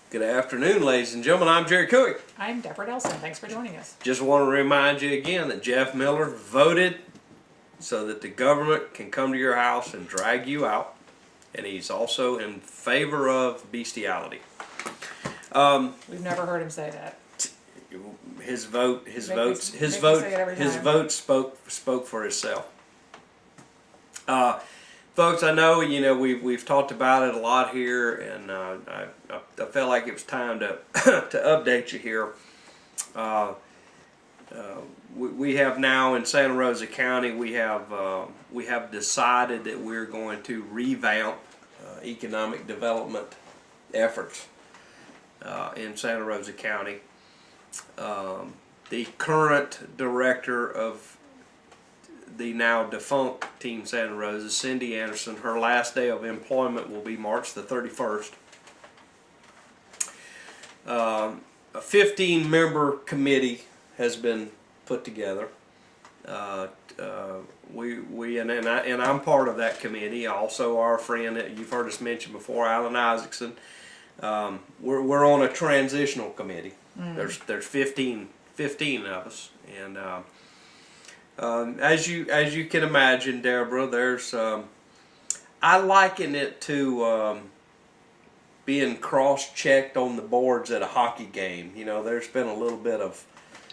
Good afternoon, ladies and gentlemen. I'm Jerry Cooey. I'm Deborah Nelson. Thanks for joining us. Just want to remind you again that Jeff Miller voted so that the government can come to your house and drag you out, and he's also in favor of bestiality. We've never heard him say that. His vote spoke for itself. Folks, I know we've talked about it a lot here, and I felt like it was time to to update you here. We have now in Santa Rosa County we have decided that we're going to revamp economic development efforts in Santa Rosa County. The current director of the now defunct Team Santa Rosa, Cindy Anderson, her last day of employment will be March the 31st. A 15-member committee has been put together. And I'm part of that committee. Also, our friend that you've heard us mention before, Alan Isaacson. We're on a transitional committee. There's 15 of us, and as you can imagine, Deborah, there's I liken it to being cross-checked on the boards at a hockey game. You know, there's been a little bit of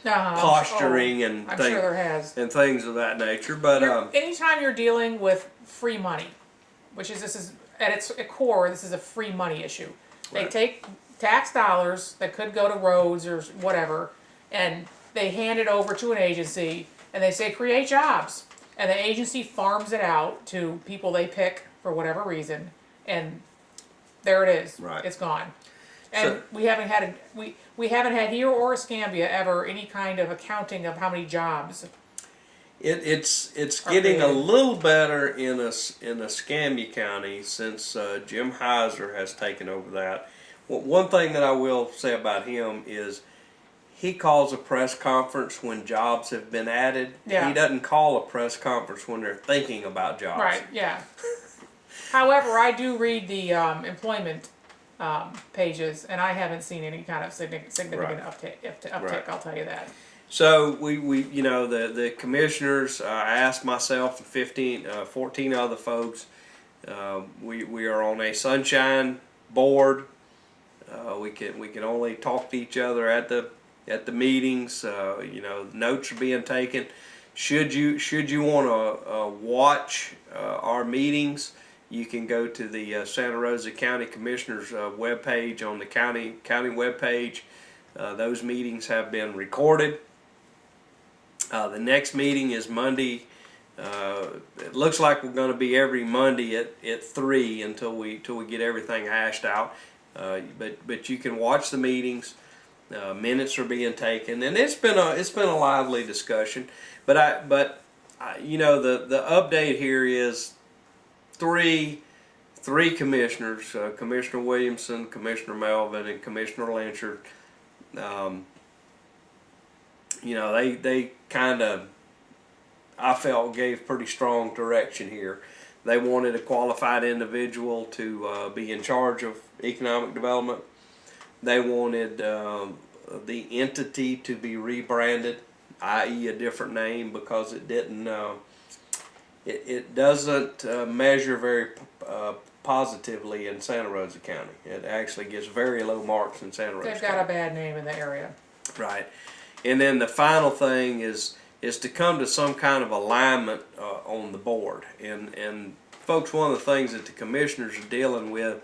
posturing and I'm sure there has. and things of that nature. But anytime you're dealing with free money, which is this is at its core, this is a free money issue. They Right. take tax dollars that could go to roads or whatever, and they hand it over to an agency, and they say create jobs, and the agency farms it out to people they pick for whatever reason, and there it is. Right. It's gone. And So- we haven't had we haven't had here or Escambia ever any kind of accounting of how many jobs. It's Are getting a created. little better in Escambia County since Jim Heiser has taken over that. Well, one thing that I will say about him is he calls a press conference when jobs have been added. Yeah. He doesn't call a press conference when they're thinking about jobs. Right, yeah. However, I do read the employment pages, and I haven't seen any kind of significant Right. uptick, Right. I'll tell you that. So we the commissioners, I asked myself and 14 other folks, we are on a sunshine board. We can only talk to each other at the meetings. Notes are being taken. Should you want to watch our meetings, you can go to the Santa Rosa County Commissioners webpage on the county webpage. Those meetings have been recorded. The next meeting is Monday. It looks like we're going to be every Monday at 3 until we get everything hashed out. But you can watch the meetings. Minutes are being taken, and it's been a lively discussion. But the update here is three commissioners: Commissioner Williamson, Commissioner Melvin, and Commissioner Lynchard. They kind of, I felt, gave pretty strong direction here. They wanted a qualified individual to be in charge of economic development. They wanted the entity to be rebranded, i.e. a different name, because it didn't, it doesn't measure very positively in Santa Rosa County. It actually gets very low marks in Santa Rosa They've County. got a bad name in the area. Right. And then the final thing is to come to some kind of alignment on the board. And folks, one of the things that the commissioners are dealing with,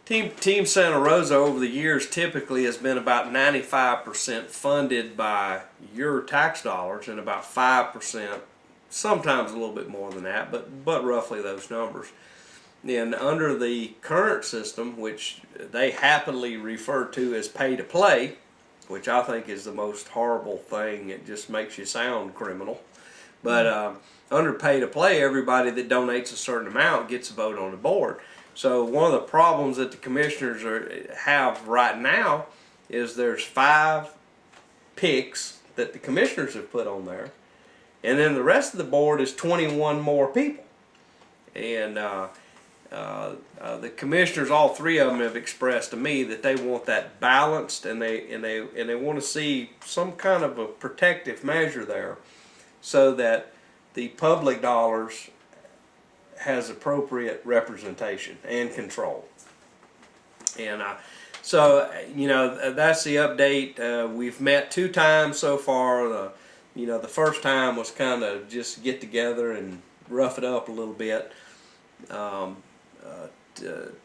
Team Santa Rosa over the years typically has been about 95% funded by your tax dollars, and about 5%, sometimes a little bit more than that, but roughly those numbers. And under the current system, which they happily refer to as pay to play, which I think is the most horrible thing. It just makes you sound criminal. But under pay to play, everybody that donates a certain amount gets a vote on the board. So one of the problems that the commissioners have right now is there's 5 picks that the commissioners have put on there, and then the rest of the board is 21 more people. And the commissioners, all three of them, have expressed to me that they want that balanced, and they want to see some kind of a protective measure there, so that the public dollars has appropriate representation and control. And so, that's the update. We've met 2 times so far. The first time was kind of just get together and rough it up a little bit.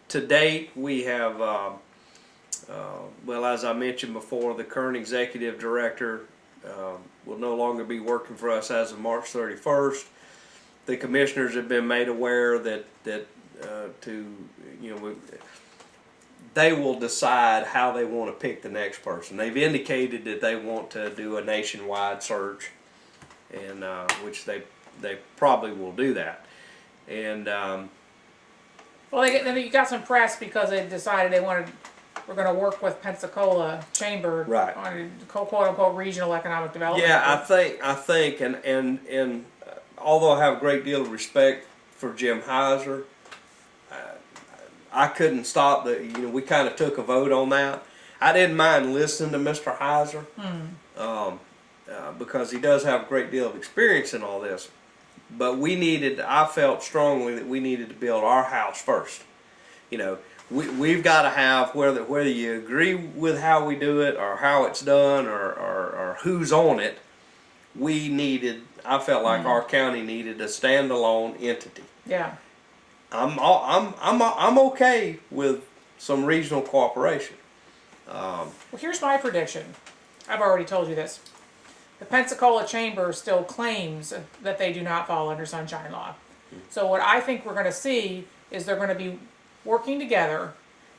To date, we have, well, as I mentioned before, the current executive director will no longer be working for us as of March 31st. The commissioners have been made aware that they will decide how they want to pick the next person. They've indicated that they want to do a nationwide search, and which they probably will do that. And Well, you got some press because they decided we're going to work with Pensacola Chamber Right. on quote unquote regional economic development. yeah, I think, and although I have a great deal of respect for Jim Heiser, I couldn't stop we kind of took a vote on that. I didn't mind listening to Mr. Heiser, because he does have a great deal of experience in all this. But I felt strongly that we needed to build our house first. We've got to have, whether you agree with how we do it or how it's done or who's on it, I felt like our county needed a standalone entity. Yeah. I'm okay with some regional cooperation. Well, here's my prediction. I've already told you this. The Pensacola Chamber still claims that they do not fall under Sunshine Law. So what I think we're going to see is they're going to be working together,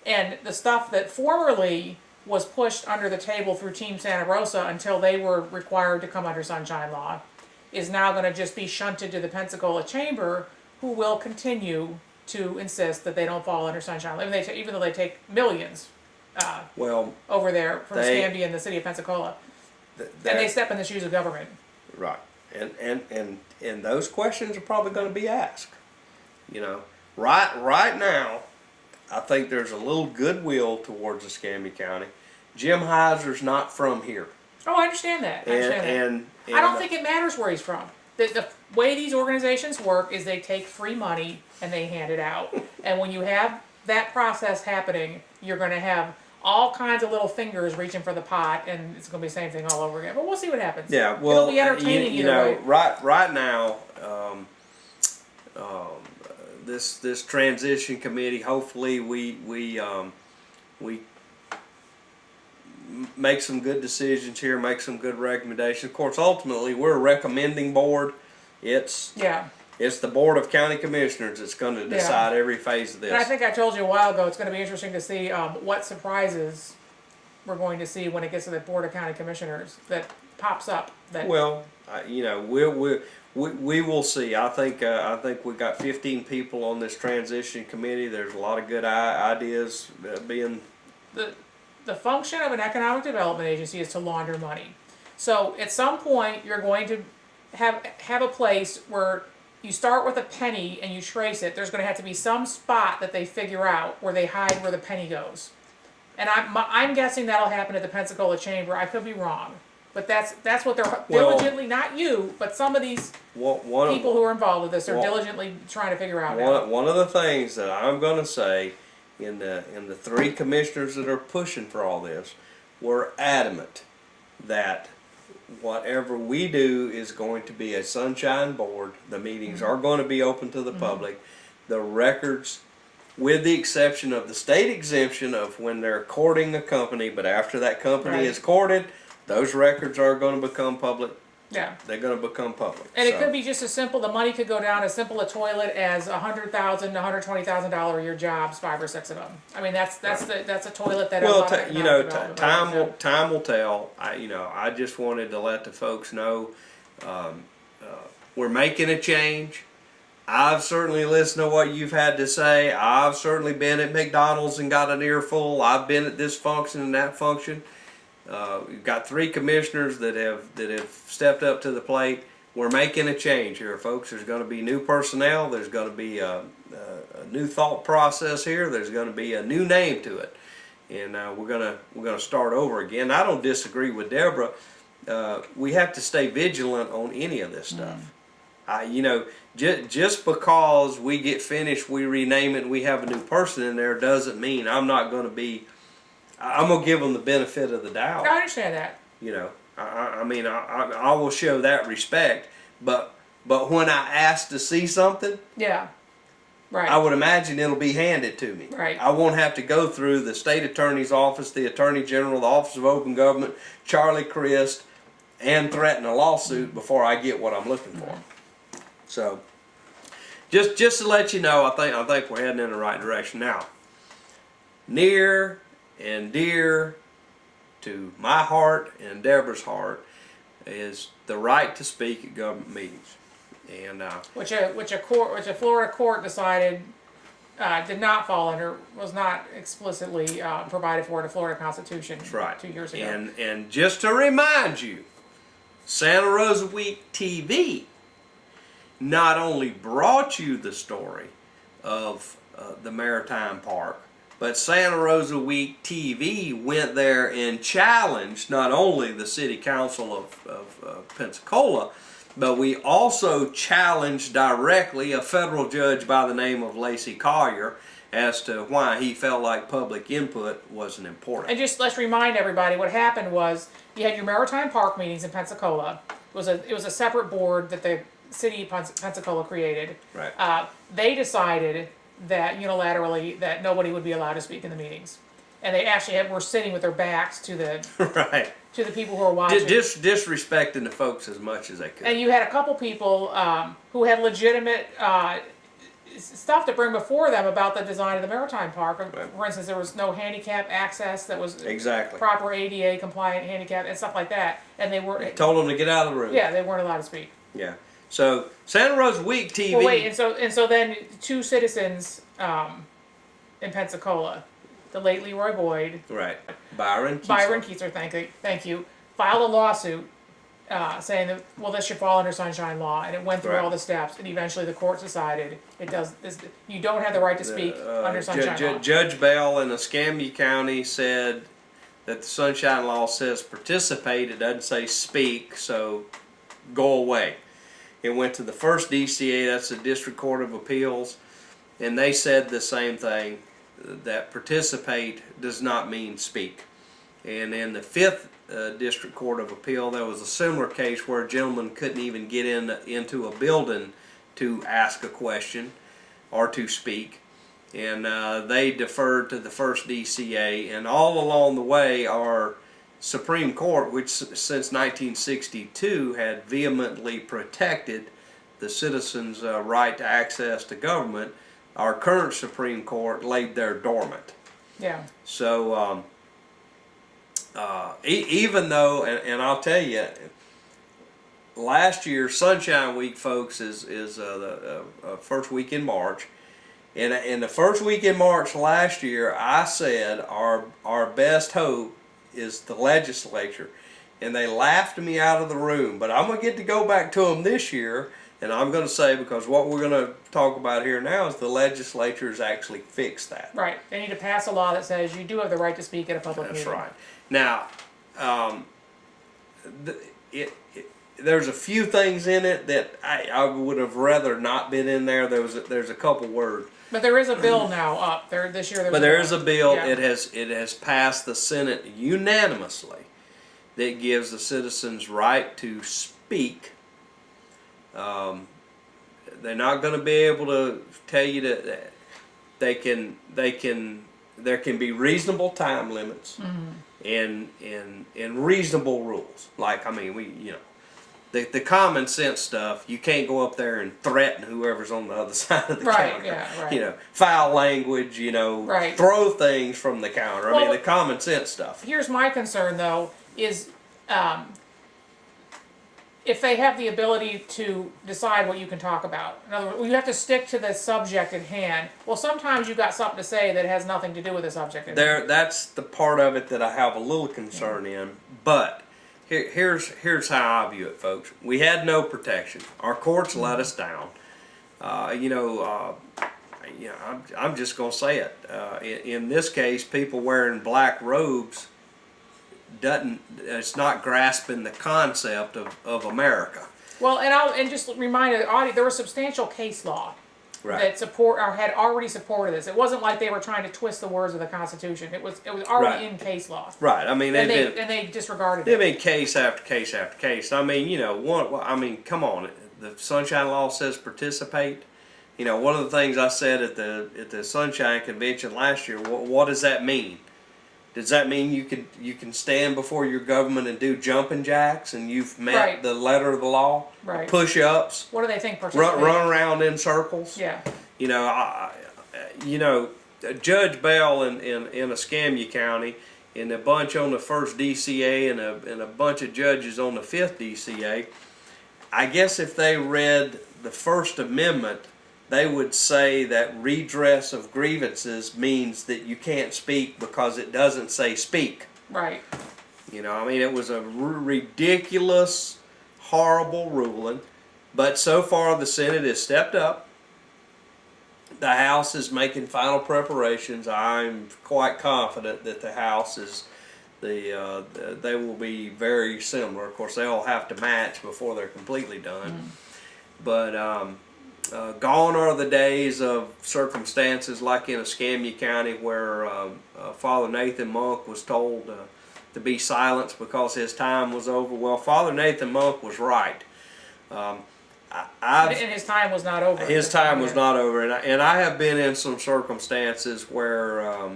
and the stuff that formerly was pushed under the table through Team Santa Rosa until they were required to come under Sunshine Law is now going to just be shunted to the Pensacola Chamber, who will continue to insist that they don't fall under Sunshine Law, even though they take millions over there from Scambia and the city of Pensacola. And they step in the shoes of government. Right. And those questions are probably going to be asked. Right now, I think there's a little goodwill towards Escambia County. Jim Heiser's not from here. Oh, I understand that. I don't think it matters where he's from. The way these organizations work is they take free money and they hand it out. And when you have that process happening, you're going to have all kinds of little fingers reaching for the pot, and it's going to be the same thing all over again. But we'll see what happens. Yeah, well, it'll be entertaining either way. Right now, this transition committee, hopefully we make some good decisions here, make some good recommendations. Of course, ultimately, we're a recommending board. It's the Board of County Commissioners that's going to decide every phase of this. And I think I told you a while ago, it's going to be interesting to see what surprises we're going to see when it gets to the Board of County Commissioners that pops up. Well, we will see. I think we got 15 people on this transition committee. There's a lot of good ideas being. The function of an economic development agency is to launder money. So at some point, you're going to have a place where you start with a penny and you trace it. There's going to have to be some spot that they figure out where they hide where the penny goes. And I'm guessing that'll happen at the Pensacola Chamber. I could be wrong, but that's what they're diligently, not you, but some of these people who are involved with this are diligently trying to figure out. One of the things that I'm going to say in the 3 commissioners that are pushing for all this, we're adamant that whatever we do is going to be a sunshine board. The meetings are going to be open to the public. The records, with the exception of the state exemption of when they're courting a company, but after that company is courted, those records are going to become public. Yeah. They're going to become public. And it could be just as simple, the money could go down as simple a toilet as $100,000 to $120,000 a year jobs, 5 or 6 of them. I mean, that's a toilet that. Well, time will tell. I just wanted to let the folks know we're making a change. I've certainly listened to what you've had to say. I've certainly been at McDonald's and got an earful. I've been at this function and that function. We've got 3 commissioners that have stepped up to the plate. we're making a change here, folks. There's going to be new personnel. There's going to be a new thought process here. There's going to be a new name to it, and we're gonna start over again. I don't disagree with Deborah. We have to stay vigilant on any of this stuff. You know, just because we get finished, we rename it, and we have a new person in there, doesn't mean I'm not going to be. I'm going to give them the benefit of the doubt. I understand that. You know, I mean, I will show that respect, but when I ask to see something, Yeah. Right. I would imagine it'll be handed to me. Right. I won't have to go through the state attorney's office, the attorney general, the Office of Open Government, Charlie Crist, and threaten a lawsuit before I get what I'm looking for. So, just to let you know, I think we're heading in the right direction now. Near and dear to my heart and Deborah's heart is the right to speak at government meetings, and which a Florida court decided did not fall under, was not explicitly provided for in the Florida Constitution. that's right. 2 years ago. And just to remind you, Santa Rosa Week TV not only brought you the story of the Maritime Park, but Santa Rosa Week TV went there and challenged not only the City Council of Pensacola, but we also challenged directly a federal judge by the name of Lacey Collier as to why he felt like public input wasn't important. And just let's remind everybody what happened was you had your Maritime Park meetings in Pensacola. It was a separate board that the city of Pensacola created. Right. They decided that unilaterally that nobody would be allowed to speak in the meetings, and they actually were sitting with their backs to the Right. to the people who were watching. Disrespecting the folks as much as they could. And you had a couple people who had legitimate stuff to bring before them about the design of the Maritime Park. Right. For instance, there was no handicap access that was Exactly. proper ADA compliant handicap and stuff like that. And they were Told them to get out of the room. yeah, they weren't allowed to speak. Yeah. So Santa Rosa Week TV. Well, wait, and so then two citizens in Pensacola, the late Leroy Boyd, Right. Byron Keiser, thank you, filed a lawsuit saying that, well, this should fall under sunshine law, and it went through Right. all the steps, and eventually the court decided it does. You don't have the right to speak under sunshine law. Judge Bell in Escambia County said that the Sunshine Law says participate, it doesn't say speak, so go away. It went to the first DCA, that's the District Court of Appeals, and they said the same thing, that participate does not mean speak. And in the Fifth District Court of Appeal, there was a similar case where a gentleman couldn't even get into a building to ask a question or to speak. And they deferred to the first DCA, and all along the way our Supreme Court, which since 1962 had vehemently protected the citizens' right to access to government, our current Supreme Court laid there dormant. Yeah. So even though, and I'll tell you, last year Sunshine Week, folks, is the first week in March. And in the first week in March last year, I said our best hope is the legislature, and they laughed me out of the room. But I'm going to get to go back to them this year, and I'm going to say, because what we're going to talk about here now is the legislature has actually fixed that. Right. They need to pass a law that says you do have the right to speak at a public That's meeting. right. Now, there's a few things in it that I would have rather not been in there. There's a couple words. But there is a bill now up there this year. But there is a bill. Yeah. It has passed the Senate unanimously that gives the citizens right to speak. They're not going to be able to tell you that there can be reasonable time limits and reasonable rules. Like, I mean, the common sense stuff, you can't go up there and threaten whoever's on the other side of the counter. Yeah, right. Foul language, Right. throw things from the counter. I mean, the common sense stuff. Here's my concern, though, is if they have the ability to decide what you can talk about. In other words, you have to stick to the subject at hand. Well, sometimes you've got something to say that has nothing to do with the subject at hand. That's the part of it that I have a little concern in. But here's how I view it, folks. We had no protection. Our courts let us down. I'm just gonna say it. In this case, people wearing black robes it's not grasping the concept of America. Well, and just remind the audience, there was substantial case law that had already supported this. It wasn't like they were trying to twist the words of the Constitution. It was already in case law. Right. I mean, and they disregarded it. There've been case after case after case. I mean, come on. The Sunshine Law says participate. One of the things I said at the Sunshine Convention last year. What does that mean? Does that mean you can stand before your government and do jumping jacks and you've met the letter of the law? Right. Push-ups. What do they think? Run around in circles. Yeah. Judge Bell in Escambia County and a bunch on the first DCA and a bunch of judges on the fifth DCA. I guess if they read the First Amendment, they would say that redress of grievances means that you can't speak because it doesn't say speak. Right. It was a ridiculous, horrible ruling. But so far the Senate has stepped up. The House is making final preparations. I'm quite confident that the House they will be very similar. Of course, they all have to match before they're completely done. But gone are the days of circumstances like in Escambia County where Father Nathan Monk was told to be silenced because his time was over. Well, Father Nathan Monk was right. And his time was not over. His time was not over, and I have been in some circumstances where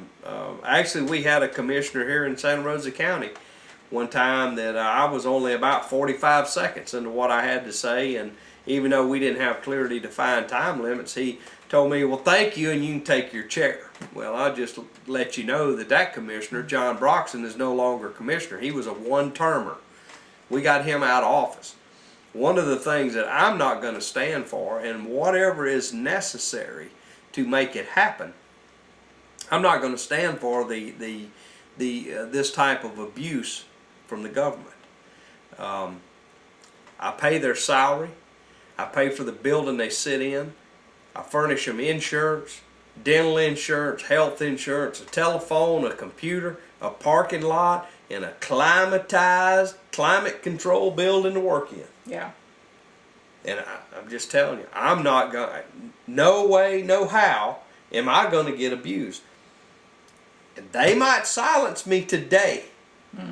actually we had a commissioner here in Santa Rosa County one time that I was only about 45 seconds into what I had to say, and even though we didn't have clearly defined time limits, he told me, well, thank you, and you can take your chair. Well, I'll just let you know that commissioner, John Broxson, is no longer commissioner. He was a one-termer. We got him out of office. One of the things that I'm not going to stand for, and whatever is necessary to make it happen, I'm not going to stand for this type of abuse from the government. I pay their salary. I pay for the building they sit in. I furnish them insurance, dental insurance, health insurance, a telephone, a computer, a parking lot, and a climatized, climate-controlled building to work in. Yeah. And I'm just telling you, I'm not going to, no way, no how am I going to get abused. They might silence me today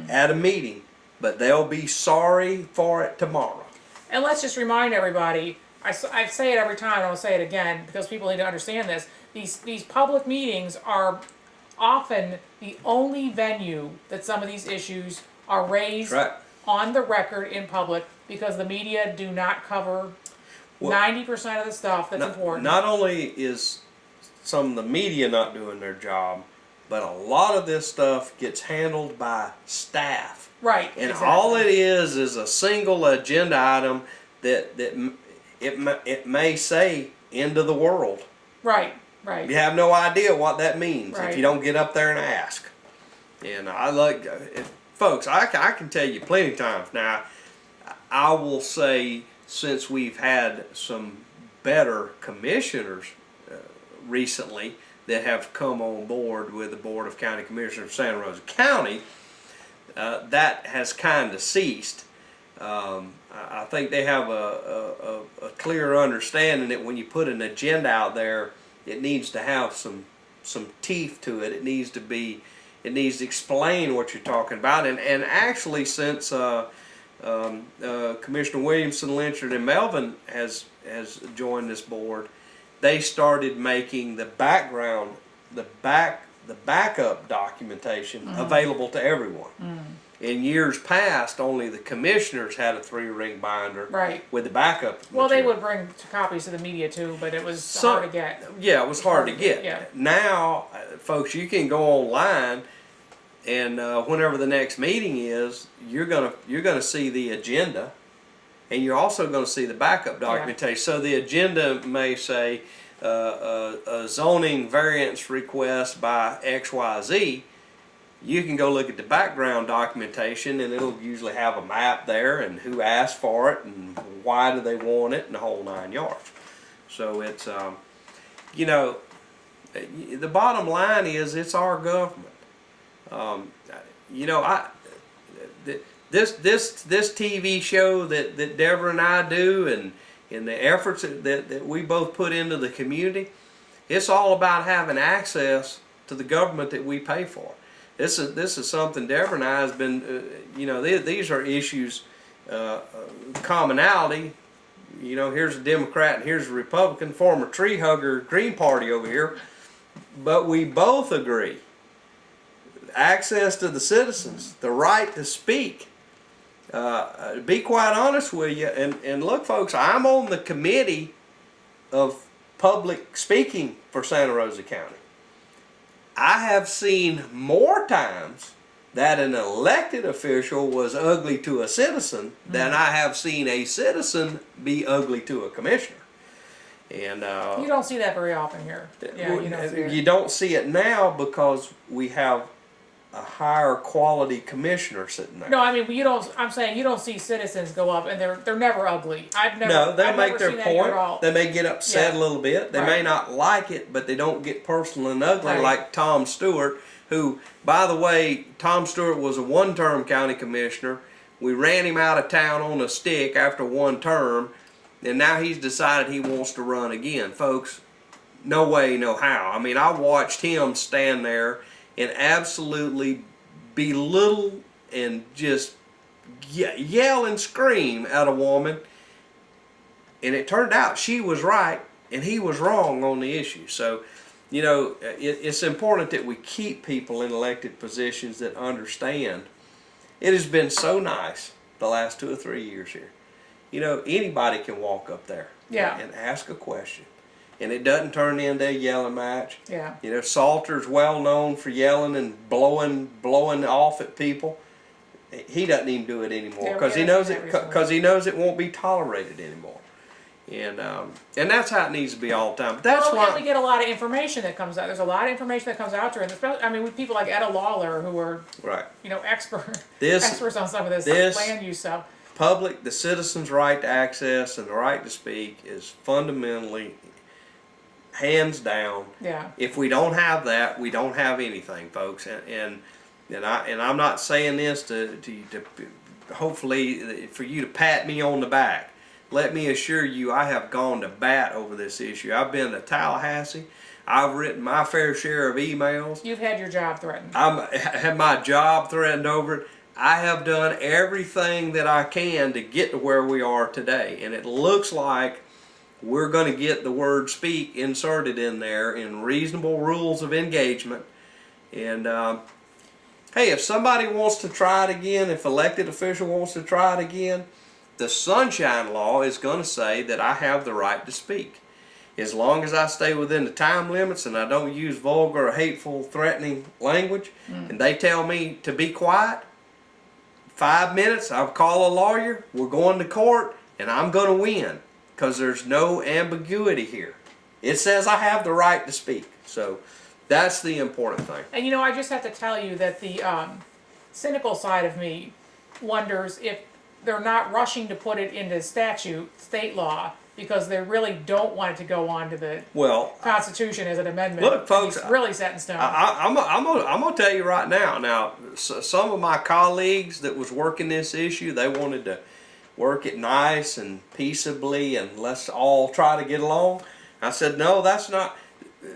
at a meeting, but they'll be sorry for it tomorrow. And let's just remind everybody, I say it every time, and I'll say it again, because people need to understand this. These public meetings are often the only venue that some of these issues are raised on the record in public, because the media do not cover 90% of the stuff that's important. Not only is some of the media not doing their job, but a lot of this stuff gets handled by staff. Right. And exactly. all it is a single agenda item that it may say end of the world. Right. Right. You have no idea what that means if you don't get up there and ask. And folks, I can tell you plenty of times now. I will say, since we've had some better commissioners recently that have come on board with the Board of County Commissioners of Santa Rosa County, that has kind of ceased. I think they have a clear understanding that when you put an agenda out there, it needs to have some teeth to it. It needs to explain what you're talking about. And actually, since Commissioner Williamson, Lynchard, and Melvin has joined this board, they started making the background, the backup documentation available to everyone. In years past, only the commissioners had a 3-ring binder with the backup Well, material. they would bring copies to the media too, but it was hard to get. Yeah, it was hard to get. Yeah. Now, folks, you can go online, and whenever the next meeting is, you're gonna see the agenda, and you're also going to see the backup documentation. So the agenda may say a zoning variance request by XYZ, you can go look at the background documentation, and it'll usually have a map there and who asked for it and why do they want it and the whole 9 yards. So it's, you know, the bottom line is it's our government. You know, this TV show that Deborah and I do, and the efforts that we both put into the community, it's all about having access to the government that we pay for. This is something Deborah and I has been, you know, these are issues, commonality. You know, here's a Democrat and here's a Republican, former tree hugger, Green Party over here, but we both agree. Access to the citizens, the right to speak. Be quite honest with you, and look, folks, I'm on the committee of public speaking for Santa Rosa County. I have seen more times that an elected official was ugly to a citizen than I have seen a citizen be ugly to a commissioner. And You don't see that very often here. Yeah, you don't see it now because we have a higher quality commissioner sitting there. No, I mean you don't. I'm saying you don't see citizens go up and they're never ugly. I've never. No, they I've make never their seen that here at all. point. They may get upset a little bit. They may not like it, but they don't get personal and ugly like Tom Stewart, who, by the way, Tom Stewart was a one-term county commissioner. We ran him out of town on a stick after one term, and now he's decided he wants to run again. Folks, no way, no how. I mean, I watched him stand there and absolutely belittle and just yell and scream at a woman. And it turned out she was right and he was wrong on the issue. So, you know, it's important that we keep people in elected positions that understand. It has been so nice the last 2 or 3 years here. You know, anybody can walk up there and ask a question. And it doesn't turn into a yelling match. Yeah. You know, Salter's well known for yelling and blowing off at people. He doesn't even do it anymore because he knows it won't be tolerated anymore. And that's how it needs to be all the time. But that's why we get a lot of information that comes out. There's a lot of information that comes out to it. Especially, I mean, with people like Etta Lawler who are you know experts on some of this land use stuff. The citizens' right to access and the right to speak is fundamentally, hands down. Yeah. If we don't have that, we don't have anything, folks. And I'm not saying this to hopefully for you to pat me on the back. Let me assure you, I have gone to bat over this issue. I've been to Tallahassee. I've written my fair share of emails. You've had your job threatened. I had my job threatened over it. I have done everything that I can to get to where we are today. And it looks like we're going to get the word speak inserted in there in reasonable rules of engagement. And hey, if somebody wants to try it again, if elected official wants to try it again, the Sunshine Law is going to say that I have the right to speak. As long as I stay within the time limits and I don't use vulgar or hateful, threatening language, and they tell me to be quiet, 5 minutes, I'll call a lawyer, we're going to court, and I'm going to win because there's no ambiguity here. It says I have the right to speak. So that's the important thing. And you know, I just have to tell you that the cynical side of me wonders if they're not rushing to put it into statute, state law, because they really don't want it to go on to the Constitution as an amendment. Look, folks, it's really set in stone. I'm gonna tell you right now. Now, some of my colleagues that was working this issue, they wanted to work it nice and peaceably, and let's all try to get along. I said, no, that's not.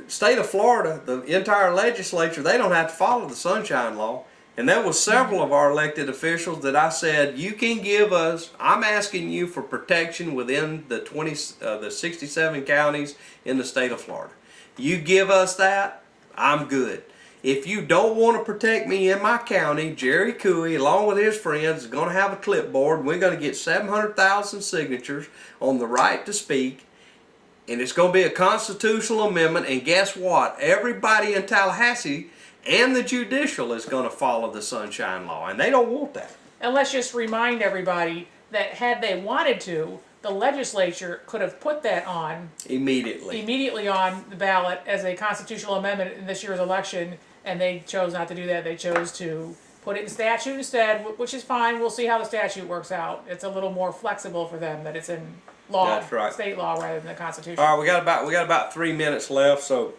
State of Florida, the entire legislature, they don't have to follow the Sunshine Law. And there was several of our elected officials that I said, you can give us, I'm asking you for protection within the 67 counties in the state of Florida. You give us that, I'm good. If you don't want to protect me in my county, Jerry Cooey, along with his friends, is going to have a clipboard. We're going to get 700,000 signatures on the right to speak. And it's going to be a constitutional amendment. And guess what? Everybody in Tallahassee and the judicial is going to follow the Sunshine Law, and they don't want that. And let's just remind everybody that had they wanted to, the legislature could have put that on immediately on the ballot as a constitutional amendment in this year's election, and they chose not to do that. They chose to put it in statute instead, which is fine. We'll see how the statute works out. It's a little more flexible for them that it's in law, That's right. state law rather than the Constitution. All right, we got about 3 minutes left, so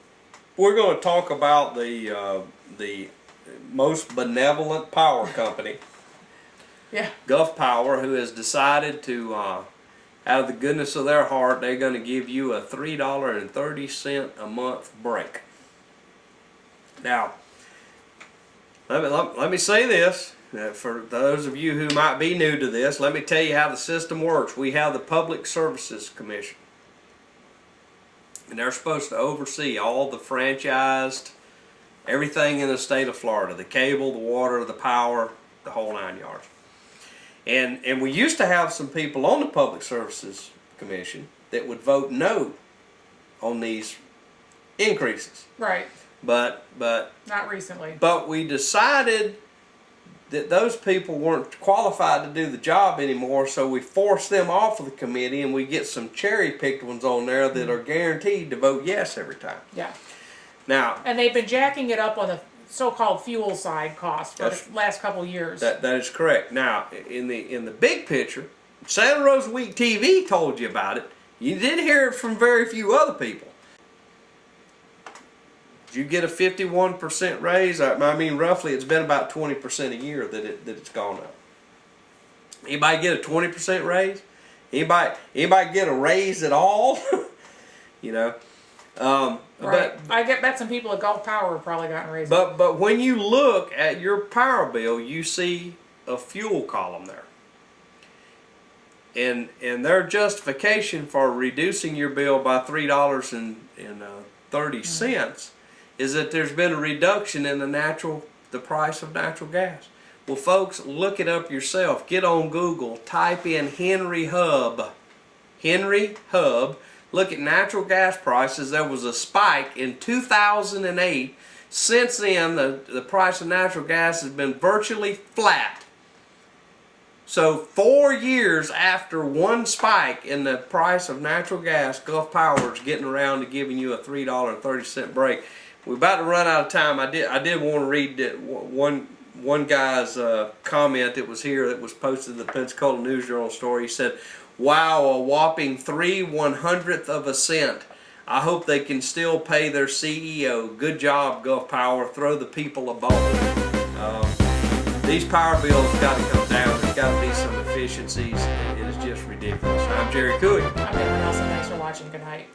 we're going to talk about the most benevolent power company, Yeah. Gulf Power, who has decided to, out of the goodness of their heart, they're going to give you a $3.30 a month break. Now, let me say this. For those of you who might be new to this, let me tell you how the system works. We have the Public Services Commission, and they're supposed to oversee all the franchised, everything in the state of Florida, the cable, the water, the power, the whole 9 yards. And we used to have some people on the Public Services Commission that would vote no on these increases. Right. But Not recently. But we decided that those people weren't qualified to do the job anymore, so we forced them off of the committee, and we get some cherry-picked ones on there that are guaranteed to vote yes every time. Yeah. Now, And they've been jacking it up on the so-called fuel side cost for That's- the last couple of years. that is correct. Now, in the big picture, Santa Rosa Week TV told you about it. You did hear it from very few other people. Did you get a 51% raise? I mean, roughly, it's been about 20% a year that it's gone up. Anybody get a 20% raise? Anybody get a raise at all? You know. Right. I bet some people at Gulf Power have probably gotten raises. But when you look at your power bill, you see a fuel column there. And their justification for reducing your bill by $3.30 is that there's been a reduction in the price of natural gas. Well, folks, look it up yourself. Get on Google, type in Henry Hub. Henry Hub. Look at natural gas prices. There was a spike in 2008. Since then, the price of natural gas has been virtually flat. So 4 years after one spike in the price of natural gas, Gulf Power is getting around to giving you a $3.30 break. We're about to run out of time. I did want to read one guy's comment that was here that was posted in the Pensacola News Journal story. He said, "Wow, a whopping 3/100th of a cent. I hope they can still pay their CEO. Good job, Gulf Power. Throw the people a bone." These power bills got to come down. There's got to be some efficiencies. It is just ridiculous. I'm Jerry Cooey. I'm Evan Nelson. Thanks for watching. Good night.